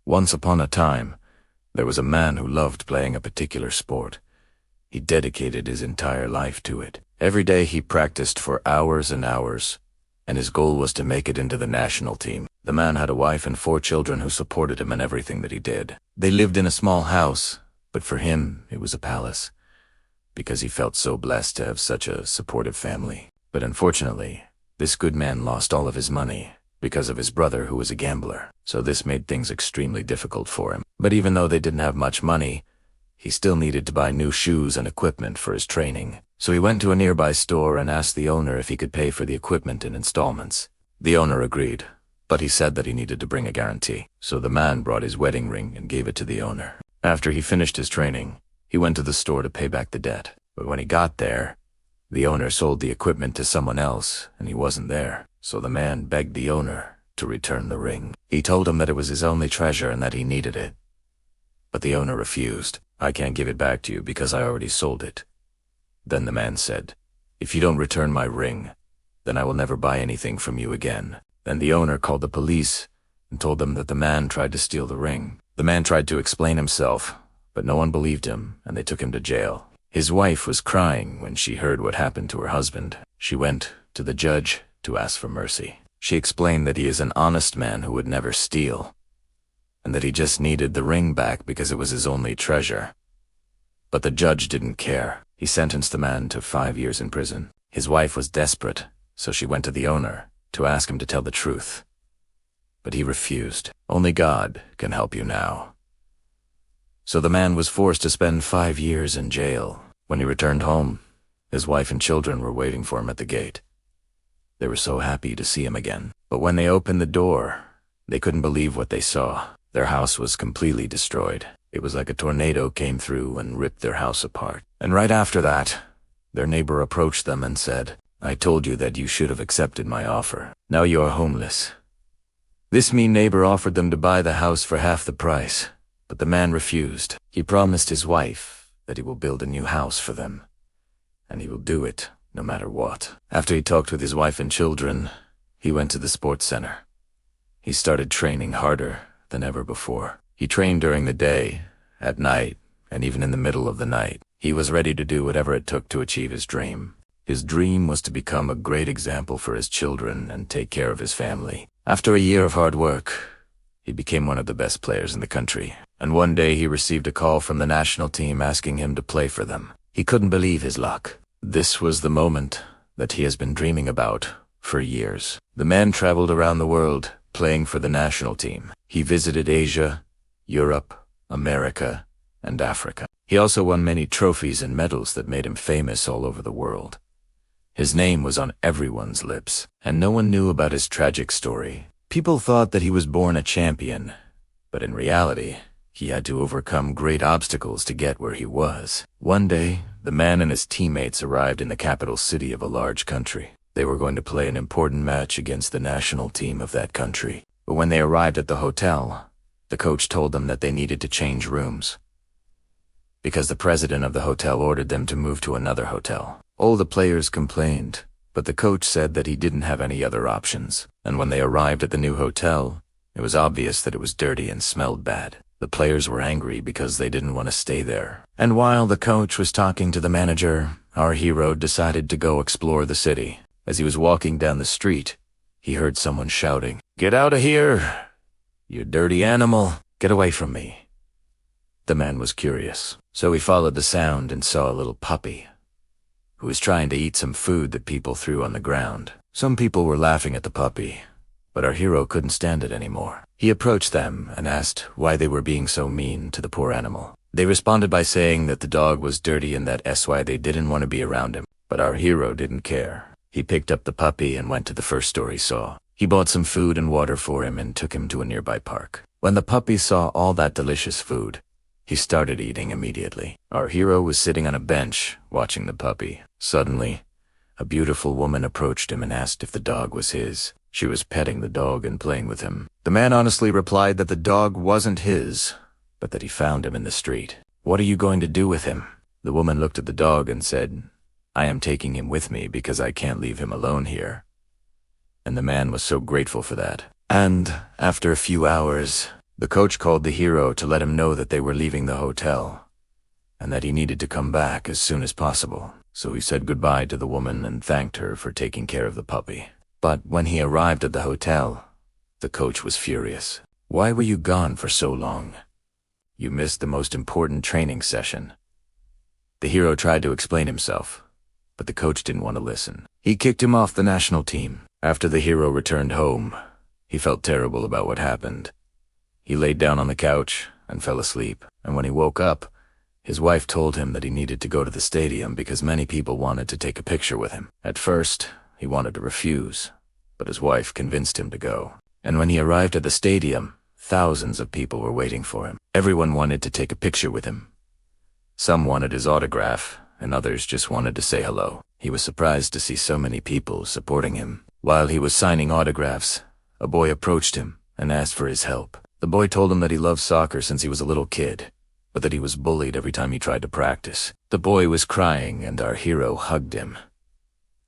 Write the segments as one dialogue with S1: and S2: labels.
S1: Once upon a time, there was a man who loved playing a particular sport. He dedicated his entire life to it. Every day he practiced for hours and hours, and his goal was to make it into the national team. The man had a wife and 4 children who supported him in everything that he did. They lived in a small house, but for him it was a palace, because he felt so blessed to have such a supportive family. But unfortunately, this good man lost all of his money because of his brother who was a gambler. So this made things extremely difficult for him. But even though they didn't have much money, he still needed to buy new shoes and equipment for his training. So he went to a nearby store and asked the owner if he could pay for the equipment in installments. The owner agreed, but he said that he needed to bring a guarantee. So the man brought his wedding ring and gave it to the owner. After he finished his training, he went to the store to pay back the debt. But when he got there, the owner sold the equipment to someone else, and he wasn't there. So the man begged the owner to return the ring. He told him that it was his only treasure and that he needed it. But the owner refused. "I can't give it back to you because I already sold it." Then the man said, "If you don't return my ring, then I will never buy anything from you again." Then the owner called the police and told them that the man tried to steal the ring. The man tried to explain himself, but no one believed him, and they took him to jail. His wife was crying when she heard what happened to her husband. She went to the judge to ask for mercy. She explained that he is an honest man who would never steal, and that he just needed the ring back because it was his only treasure. But the judge didn't care. He sentenced the man to 5 years in prison. His wife was desperate, so she went to the owner to ask him to tell the truth. But he refused. Only God can help you now. So the man was forced to spend 5 years in jail. When he returned home, his wife and children were waiting for him at the gate. They were so happy to see him again. But when they opened the door, they couldn't believe what they saw. Their house was completely destroyed. It was like a tornado came through and ripped their house apart. And right after that, their neighbor approached them and said, "I told you that you should have accepted my offer. Now you are homeless." This mean neighbor offered them to buy the house for half the price, but the man refused. He promised his wife that he will build a new house for them, and he will do it no matter what. After he talked with his wife and children, he went to the sports center. He started training harder than ever before. He trained during the day, at night, and even in the middle of the night. He was ready to do whatever it took to achieve his dream. His dream was to become a great example for his children and take care of his family. After a year of hard work, he became one of the best players in the country. And one day he received a call from the national team asking him to play for them. He couldn't believe his luck. This was the moment that he has been dreaming about for years. The man traveled around the world playing for the national team. He visited Asia, Europe, America, and Africa. He also won many trophies and medals that made him famous all over the world. His name was on everyone's lips, and no one knew about his tragic story. People thought that he was born a champion, but in reality, he had to overcome great obstacles to get where he was. One day, the man and his teammates arrived in the capital city of a large country. They were going to play an important match against the national team of that country. But when they arrived at the hotel, the coach told them that they needed to change rooms, because the president of the hotel ordered them to move to another hotel. All the players complained, but the coach said that he didn't have any other options. And when they arrived at the new hotel, it was obvious that it was dirty and smelled bad. The players were angry because they didn't want to stay there. And while the coach was talking to the manager, our hero decided to go explore the city. As he was walking down the street, he heard someone shouting, "Get out of here! You dirty animal! Get away from me!" The man was curious, so he followed the sound and saw a little puppy who was trying to eat some food that people threw on the ground. Some people were laughing at the puppy, but our hero couldn't stand it anymore. He approached them and asked why they were being so mean to the poor animal. They responded by saying that the dog was dirty and that's why they didn't want to be around him. But our hero didn't care. He picked up the puppy and went to the first store he saw. He bought some food and water for him and took him to a nearby park. When the puppy saw all that delicious food, he started eating immediately. Our hero was sitting on a bench, watching the puppy. Suddenly, a beautiful woman approached him and asked if the dog was his. She was petting the dog and playing with him. The man honestly replied that the dog wasn't his, but that he found him in the street. "What are you going to do with him?" The woman looked at the dog and said, "I am taking him with me because I can't leave him alone here." And the man was so grateful for that. And after a few hours, The coach called the hero to let him know that they were leaving the hotel, and that he needed to come back as soon as possible. So he said goodbye to the woman and thanked her for taking care of the puppy. But when he arrived at the hotel, the coach was furious. "Why were you gone for so long? You missed the most important training session." The hero tried to explain himself, but the coach didn't want to listen. He kicked him off the national team. After the hero returned home, he felt terrible about what happened. He laid down on the couch and fell asleep, and when he woke up, his wife told him that he needed to go to the stadium because many people wanted to take a picture with him. At first, he wanted to refuse, but his wife convinced him to go. And when he arrived at the stadium, thousands of people were waiting for him. Everyone wanted to take a picture with him. Some wanted his autograph, and others just wanted to say hello. He was surprised to see so many people supporting him. While he was signing autographs, a boy approached him and asked for his help. The boy told him that he loved soccer since he was a little kid, but that he was bullied every time he tried to practice. The boy was crying, and our hero hugged him.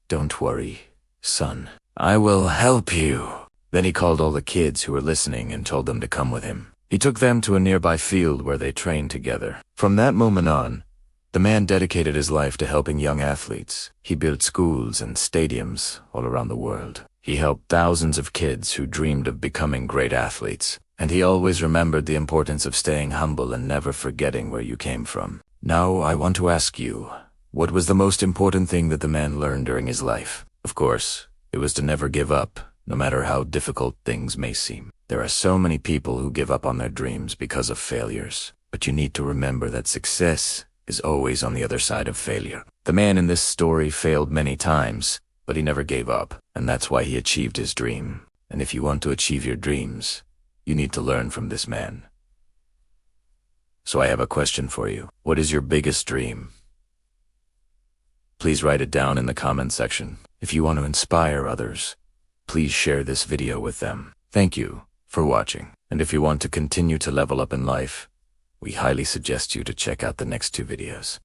S1: "Don't worry, son. I will help you." Then he called all the kids who were listening and told them to come with him. He took them to a nearby field where they trained together. From that moment on, the man dedicated his life to helping young athletes. He built schools and stadiums all around the world. He helped thousands of kids who dreamed of becoming great athletes. And he always remembered the importance of staying humble and never forgetting where you came from. Now I want to ask you, what was the most important thing that the man learned during his life? Of course, it was to never give up, no matter how difficult things may seem. There are so many people who give up on their dreams because of failures. But you need to remember that success is always on the other side of failure. The man in this story failed many times, but he never gave up, and that's why he achieved his dream. And if you want to achieve your dreams, you need to learn from this man. So I have a question for you. What is your biggest dream? Please write it down in the comment section. If you want to inspire others, please share this video with them. Thank you for watching. And if you want to continue to level up in life, we highly suggest you to check out the next 2 videos.